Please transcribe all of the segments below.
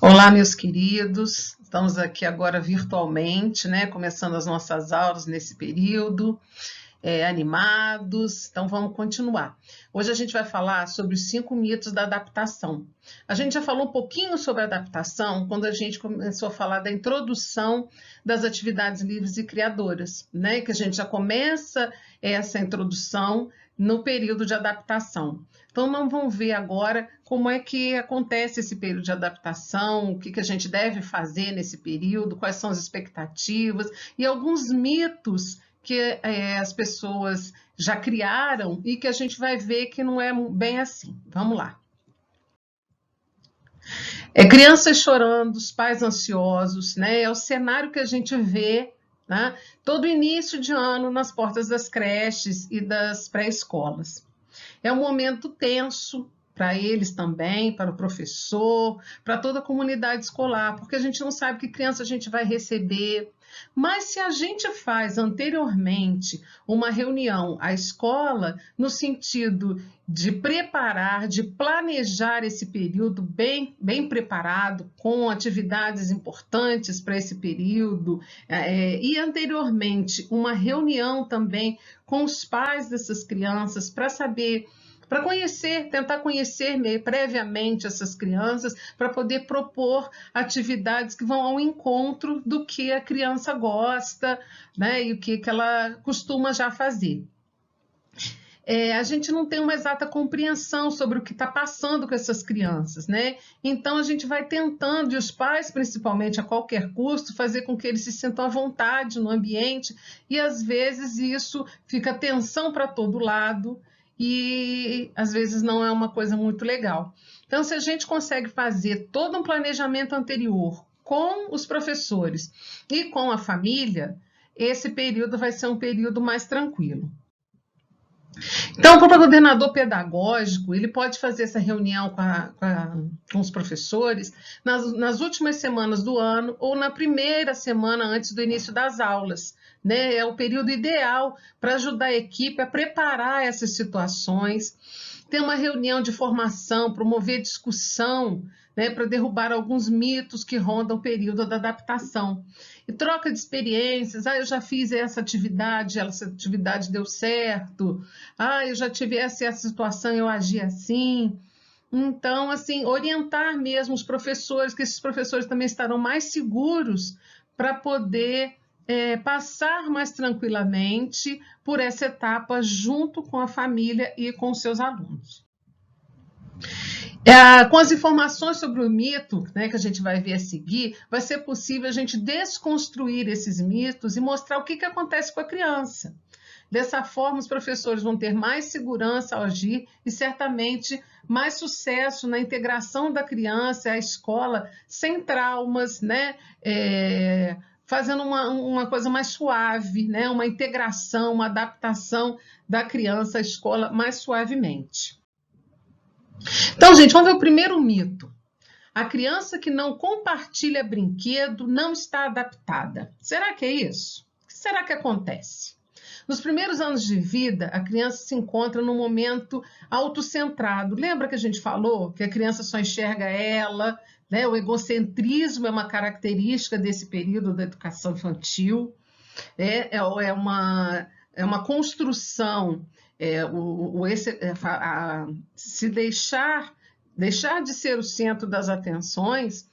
Olá, meus queridos. Estamos aqui agora virtualmente, né? Começando as nossas aulas nesse período, animados. Então, vamos continuar. Hoje a gente vai falar sobre os 5 mitos da adaptação. A gente já falou um pouquinho sobre adaptação quando a gente começou a falar da introdução das atividades livres e criadoras, né? Que a gente já começa essa introdução no período de adaptação. Então, nós vamos ver agora como é que acontece esse período de adaptação, o que a gente deve fazer nesse período, quais são as expectativas e alguns mitos que as pessoas já criaram e que a gente vai ver que não é bem assim. Vamos lá. Crianças chorando, os pais ansiosos, né? É o cenário que a gente vê, né? Todo início de ano nas portas das creches e das pré-escolas. É um momento tenso para eles também, para o professor, para toda a comunidade escolar, porque a gente não sabe que criança a gente vai receber. Mas se a gente faz anteriormente uma reunião à escola, no sentido de preparar, de planejar esse período bem preparado, com atividades importantes para esse período, e anteriormente uma reunião também com os pais dessas crianças para saber, para conhecer, tentar conhecer previamente essas crianças, para poder propor atividades que vão ao encontro do que a criança gosta, né, e o que ela costuma já fazer. A gente não tem uma exata compreensão sobre o que está passando com essas crianças, né? Então a gente vai tentando, e os pais principalmente a qualquer custo, fazer com que eles se sintam à vontade no ambiente, e às vezes isso fica tensão para todo lado, e às vezes não é uma coisa muito legal. Então, se a gente consegue fazer todo um planejamento anterior com os professores e com a família, esse período vai ser um período mais tranquilo. Então, para o coordenador pedagógico, ele pode fazer essa reunião com os professores nas últimas semanas do ano ou na primeira semana antes do início das aulas, né? É o período ideal para ajudar a equipe a preparar essas situações. Ter uma reunião de formação, promover discussão, né, para derrubar alguns mitos que rondam o período da adaptação. E troca de experiências, eu já fiz essa atividade deu certo, eu já tive essa situação, eu agi assim. Então, assim, orientar mesmo os professores, que esses professores também estarão mais seguros para poder passar mais tranquilamente por essa etapa junto com a família e com os seus alunos. Com as informações sobre o mito, né, que a gente vai ver a seguir, vai ser possível a gente desconstruir esses mitos e mostrar o que acontece com a criança. Dessa forma, os professores vão ter mais segurança ao agir e certamente mais sucesso na integração da criança à escola, sem traumas, né? Fazendo uma coisa mais suave, né? Uma integração, uma adaptação da criança à escola mais suavemente. Então, gente, vamos ver o primeiro mito. A criança que não compartilha brinquedo não está adaptada. Será que é isso? O que será que acontece? Nos primeiros anos de vida, a criança se encontra num momento autocentrado. Lembra que a gente falou que a criança só enxerga ela, né? O egocentrismo é uma característica desse período da educação infantil. É uma construção, se deixar de ser o centro das atenções,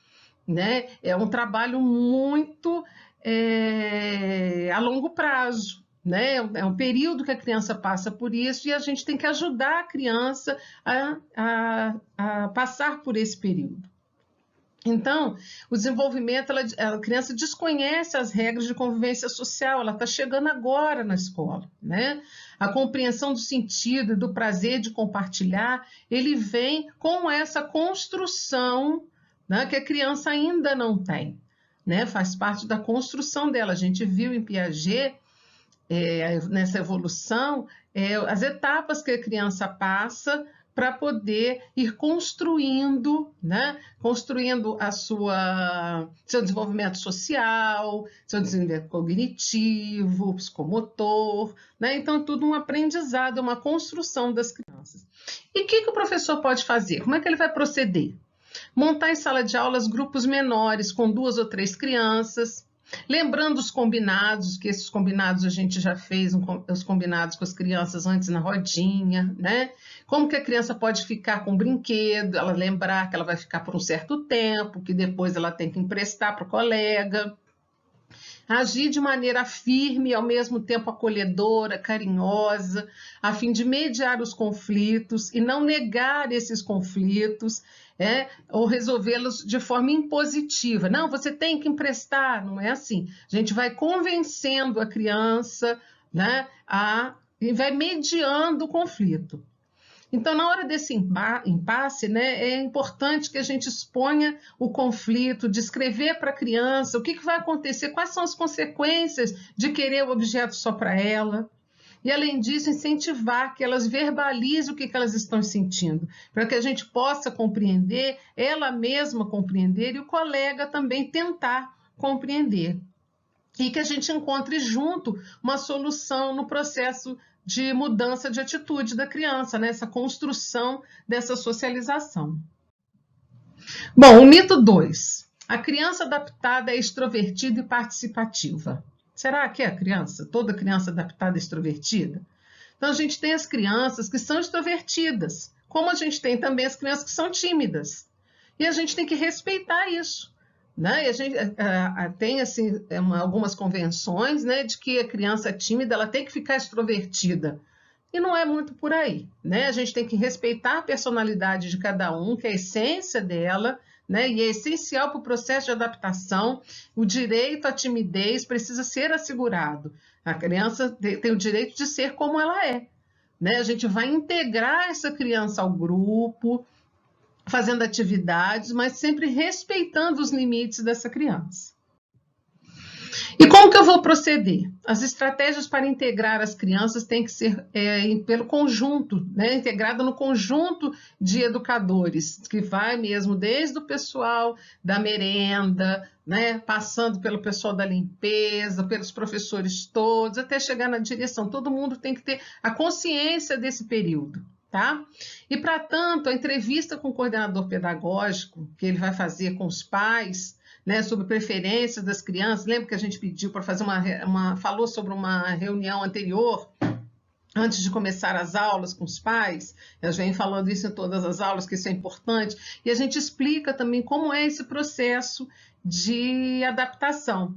né? É um trabalho muito a longo prazo. Né? É um período que a criança passa por isso e a gente tem que ajudar a criança a passar por esse período. Então, o desenvolvimento, a criança desconhece as regras de convivência social, ela está chegando agora na escola, né? A compreensão do sentido e do prazer de compartilhar, ele vem com essa construção, né, que a criança ainda não tem, né? Faz parte da construção dela. A gente viu em Piaget, nessa evolução, as etapas que a criança passa para poder ir construindo, né? Construindo seu desenvolvimento social, seu desenvolvimento cognitivo, psicomotor, né? Então, é tudo um aprendizado, uma construção das crianças. crianças. E o que o professor pode fazer? Como é que ele vai proceder? Montar em sala de aulas grupos menores, com 2 ou 3 crianças, lembrando os combinados, que esses combinados a gente já fez, os combinados com as crianças antes na rodinha, né? Como que a criança pode ficar com o brinquedo, ela lembrar que ela vai ficar por um certo tempo, que depois ela tem que emprestar para o colega. Agir de maneira firme e ao mesmo tempo acolhedora, carinhosa, a fim de mediar os conflitos e não negar esses conflitos, ou resolvê-los de forma impositiva. Não, você tem que emprestar, não é assim. A gente vai convencendo a criança, né, e vai mediando o conflito. Então, na hora desse impasse, né, é importante que a gente exponha o conflito, descrever para a criança o que vai acontecer, quais são as consequências de querer o objeto só para ela. E, além disso, incentivar que elas verbalizem o que elas estão sentindo, para que a gente possa compreender, ela mesma compreender e o colega também tentar compreender. E que a gente encontre junto uma solução no processo de mudança de atitude da criança, né? Essa construção dessa socialização. Bom, o mito 2. A criança adaptada é extrovertida e participativa. Será que é a criança? Toda criança adaptada é extrovertida? Então, a gente tem as crianças que são extrovertidas, como a gente tem também as crianças que são tímidas. E a gente tem que respeitar isso. Né? E a gente tem assim, algumas convenções, né, de que a criança tímida ela tem que ficar extrovertida. E não é muito por aí. Né? A gente tem que respeitar a personalidade de cada um, que é a essência dela, né? E é essencial para o processo de adaptação. O direito à timidez precisa ser assegurado. A criança tem o direito de ser como ela é. Né? A gente vai integrar essa criança ao grupo, fazendo atividades, mas sempre respeitando os limites dessa criança. E como que eu vou proceder? As estratégias para integrar as crianças têm que ser pelo conjunto, né? Integrada no conjunto de educadores, que vai mesmo desde o pessoal da merenda, né? Passando pelo pessoal da limpeza, pelos professores todos, até chegar na direção. Todo mundo tem que ter a consciência desse período. Tá? E, para tanto, a entrevista com o coordenador pedagógico, que ele vai fazer com os pais, né, sobre preferências das crianças, lembra que a gente pediu para fazer falou sobre uma reunião anterior, antes de começar as aulas com os pais, eu venho falando isso em todas as aulas, que isso é importante, e a gente explica também como é esse processo de adaptação,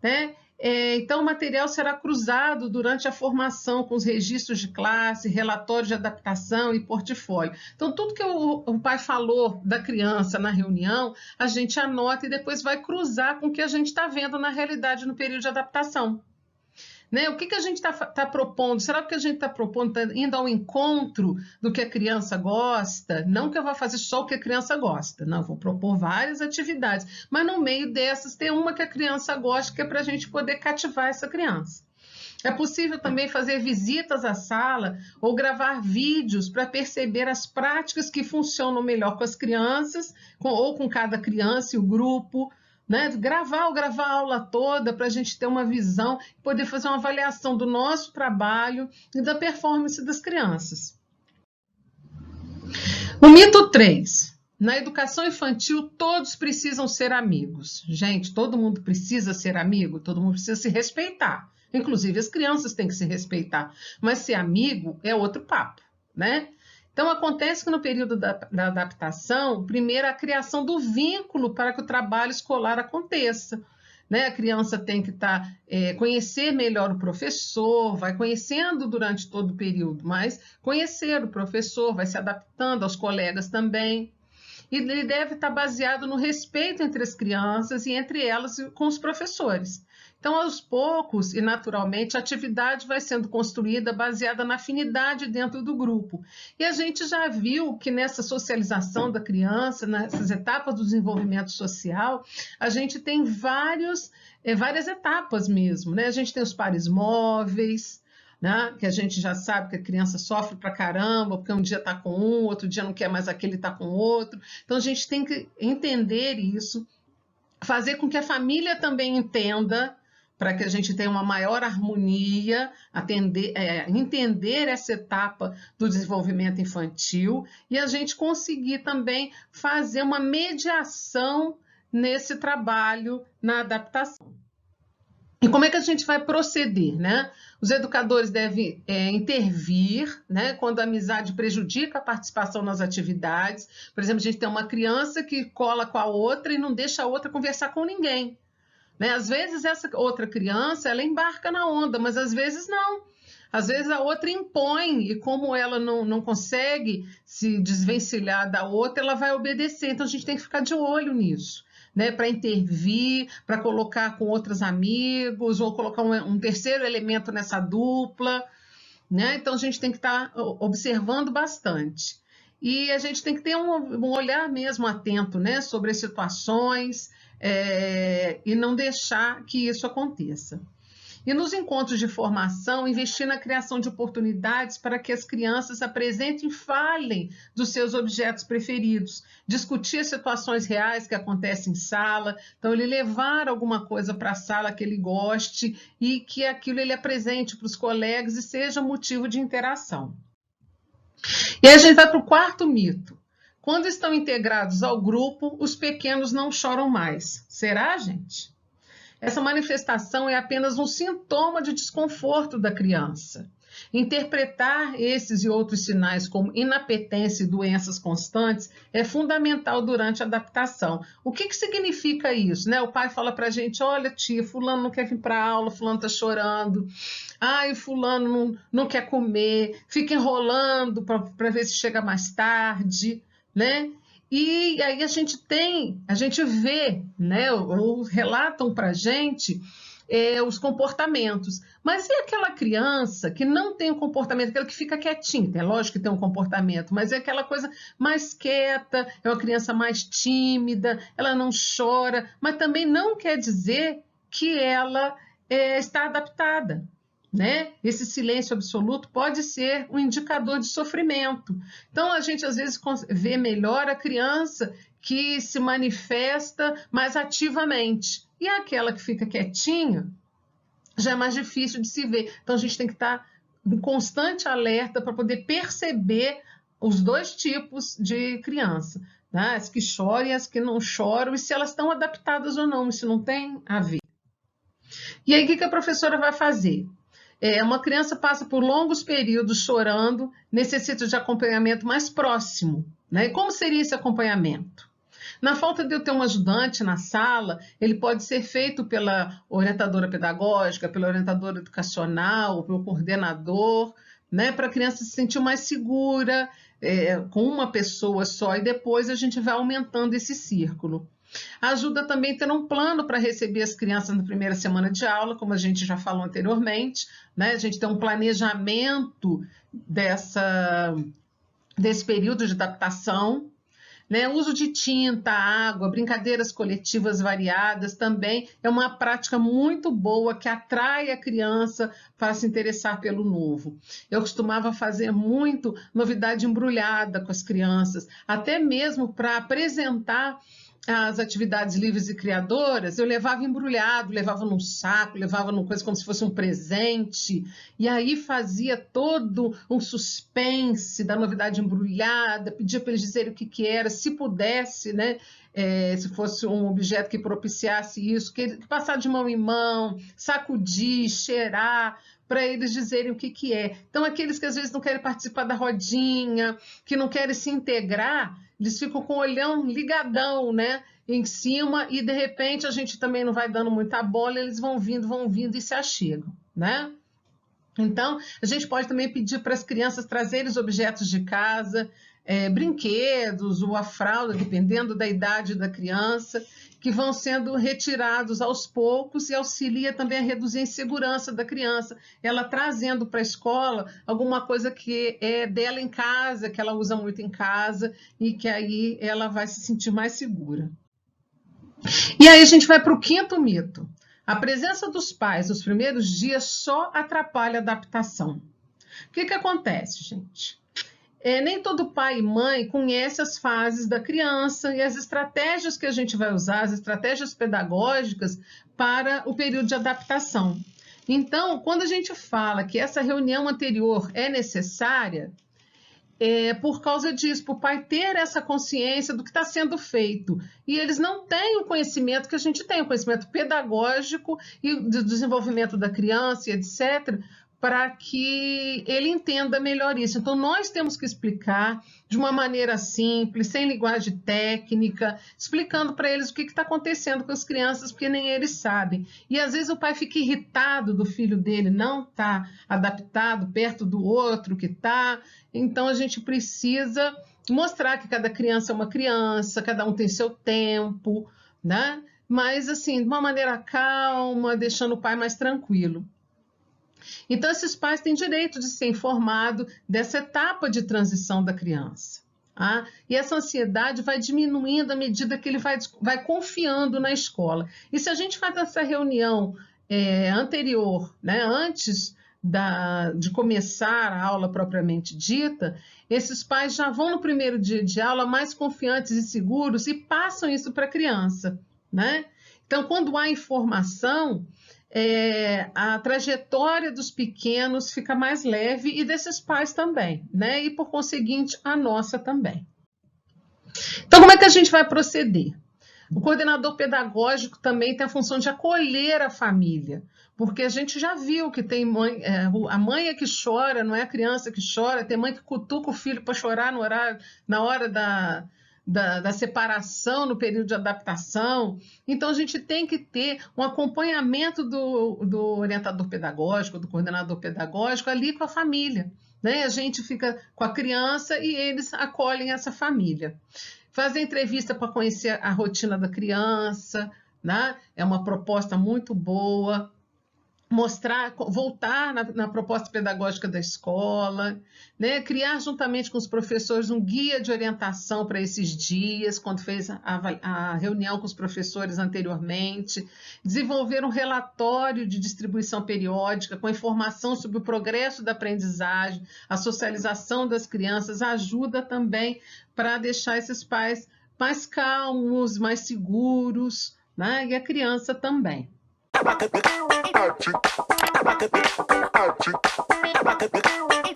né? Então, o material será cruzado durante a formação com os registros de classe, relatórios de adaptação e portfólio. Então, tudo que o pai falou da criança na reunião, a gente anota e depois vai cruzar com o que a gente está vendo na realidade no período de adaptação. Né? O que a gente tá propondo? Será que o que a gente está propondo está indo ao encontro do que a criança gosta? Não que eu vá fazer só o que a criança gosta, não, vou propor várias atividades, mas no meio dessas tem uma que a criança gosta, que é para a gente poder cativar essa criança. É possível também fazer visitas à sala ou gravar vídeos para perceber as práticas que funcionam melhor com as crianças, ou com cada criança e o grupo. Né? Gravar a aula toda para a gente ter uma visão, poder fazer uma avaliação do nosso trabalho e da performance das crianças. O mito 3. Na educação infantil, todos precisam ser amigos. Gente, todo mundo precisa ser amigo, todo mundo precisa se respeitar. Inclusive, as crianças têm que se respeitar. Mas ser amigo é outro papo, né? Então, acontece que no período da adaptação, primeiro a criação do vínculo para que o trabalho escolar aconteça. Né? A criança tem que conhecer melhor o professor, vai conhecendo durante todo o período, mas conhecer o professor, vai se adaptando aos colegas também. E ele deve estar baseado no respeito entre as crianças e entre elas com os professores. Então, aos poucos e naturalmente, a atividade vai sendo construída baseada na afinidade dentro do grupo. E a gente já viu que nessa socialização da criança, nessas etapas do desenvolvimento social, a gente tem várias etapas mesmo, né? A gente tem os pares móveis, né? Que a gente já sabe que a criança sofre pra caramba, porque um dia está com um, outro dia não quer mais aquele, está com outro. Então, a gente tem que entender isso, fazer com que a família também entenda, para que a gente tenha uma maior harmonia, entender essa etapa do desenvolvimento infantil e a gente conseguir também fazer uma mediação nesse trabalho na adaptação. E como é que a gente vai proceder, né? Os educadores devem intervir, né, quando a amizade prejudica a participação nas atividades. Por exemplo, a gente tem uma criança que cola com a outra e não deixa a outra conversar com ninguém, né? Às vezes essa outra criança ela embarca na onda, mas às vezes não. Às vezes a outra impõe e como ela não consegue se desvencilhar da outra, ela vai obedecer. Então a gente tem que ficar de olho nisso, né, para intervir, para colocar com outros amigos ou colocar um terceiro elemento nessa dupla, né? Então a gente tem que estar observando bastante. E a gente tem que ter um olhar mesmo atento, né, sobre as situações e não deixar que isso aconteça. E nos encontros de formação, investir na criação de oportunidades para que as crianças apresentem e falem dos seus objetos preferidos, discutir situações reais que acontecem em sala, então ele levar alguma coisa para a sala que ele goste e que aquilo ele apresente para os colegas e seja motivo de interação. E aí a gente vai para o quarto mito. Quando estão integrados ao grupo, os pequenos não choram mais. Será, gente? Essa manifestação é apenas um sintoma de desconforto da criança. Interpretar esses e outros sinais como inapetência e doenças constantes é fundamental durante a adaptação. O que significa isso, né? O pai fala para a gente, olha tia, fulano não quer vir para a aula, fulano está chorando, ai, fulano não quer comer, fica enrolando para ver se chega mais tarde, né? E aí a gente vê, né, ou relatam para a gente os comportamentos. Mas e aquela criança que não tem um comportamento, aquela que fica quietinha? É lógico que tem um comportamento, mas é aquela coisa mais quieta, é uma criança mais tímida, ela não chora, mas também não quer dizer que ela está adaptada, né? Esse silêncio absoluto pode ser um indicador de sofrimento. Então, a gente às vezes vê melhor a criança que se manifesta mais ativamente. E aquela que fica quietinha já é mais difícil de se ver. Então, a gente tem que estar em constante alerta para poder perceber os dois tipos de criança, né? As que choram e as que não choram, e se elas estão adaptadas ou não, isso não tem a ver. E aí, o que a professora vai fazer? Uma criança passa por longos períodos chorando, necessita de acompanhamento mais próximo, né? E como seria esse acompanhamento? Na falta de eu ter um ajudante na sala, ele pode ser feito pela orientadora pedagógica, pela orientadora educacional, pelo coordenador, né? Para a criança se sentir mais segura, com uma pessoa só, e depois a gente vai aumentando esse círculo. Ajuda também a ter um plano para receber as crianças na primeira semana de aula, como a gente já falou anteriormente, né? A gente tem um planejamento desse período de adaptação, né? O uso de tinta, água, brincadeiras coletivas variadas também é uma prática muito boa que atrai a criança para se interessar pelo novo. Eu costumava fazer muito novidade embrulhada com as crianças, até mesmo para apresentar as atividades livres e criadoras, eu levava embrulhado, levava num saco, levava numa coisa como se fosse um presente, e aí fazia todo um suspense da novidade embrulhada, pedia para eles dizerem o que era, se pudesse, né? Se fosse um objeto que propiciasse isso, que passar de mão em mão, sacudir, cheirar, para eles dizerem o que é. Então, aqueles que às vezes não querem participar da rodinha, que não querem se integrar, eles ficam com o olhão ligadão, né, em cima, e de repente a gente também não vai dando muita bola, eles vão vindo e se achegam, né? Então, a gente pode também pedir para as crianças trazerem os objetos de casa, brinquedos ou a fralda, dependendo da idade da criança, que vão sendo retirados aos poucos e auxilia também a reduzir a insegurança da criança, ela trazendo para a escola alguma coisa que é dela em casa, que ela usa muito em casa e que aí ela vai se sentir mais segura. E aí a gente vai para o quinto mito. A presença dos pais nos primeiros dias só atrapalha a adaptação. O que acontece, gente? Nem todo pai e mãe conhece as fases da criança e as estratégias que a gente vai usar, as estratégias pedagógicas para o período de adaptação. Então, quando a gente fala que essa reunião anterior é necessária, por causa disso, para o pai ter essa consciência do que está sendo feito. E eles não têm o conhecimento que a gente tem, o conhecimento pedagógico e do desenvolvimento da criança, e etc., para que ele entenda melhor isso. Então, nós temos que explicar de uma maneira simples, sem linguagem técnica, explicando para eles o que está acontecendo com as crianças, porque nem eles sabem. E às vezes o pai fica irritado do filho dele não estar adaptado perto do outro que está. Então, a gente precisa mostrar que cada criança é uma criança, cada um tem seu tempo, né? Mas, assim, de uma maneira calma, deixando o pai mais tranquilo. Então, esses pais têm direito de ser informados dessa etapa de transição da criança. Tá? E essa ansiedade vai diminuindo à medida que ele vai confiando na escola. E se a gente faz essa reunião anterior, né, antes de começar a aula propriamente dita, esses pais já vão no primeiro dia de aula mais confiantes e seguros e passam isso para a criança. Né? Então, quando há informação, a trajetória dos pequenos fica mais leve e desses pais também, né? E, por conseguinte, a nossa também. Então, como é que a gente vai proceder? O coordenador pedagógico também tem a função de acolher a família, porque a gente já viu que tem mãe, a mãe é que chora, não é a criança que chora, tem mãe que cutuca o filho para chorar na hora da separação, no período de adaptação. Então, a gente tem que ter um acompanhamento do orientador pedagógico, do coordenador pedagógico, ali com a família. Né? A gente fica com a criança e eles acolhem essa família. Fazer entrevista para conhecer a rotina da criança, né? É uma proposta muito boa. Voltar na proposta pedagógica da escola, né? Criar juntamente com os professores um guia de orientação para esses dias, quando fez a reunião com os professores anteriormente, desenvolver um relatório de distribuição periódica com informação sobre o progresso da aprendizagem, a socialização das crianças, ajuda também para deixar esses pais mais calmos, mais seguros, né? E a criança também.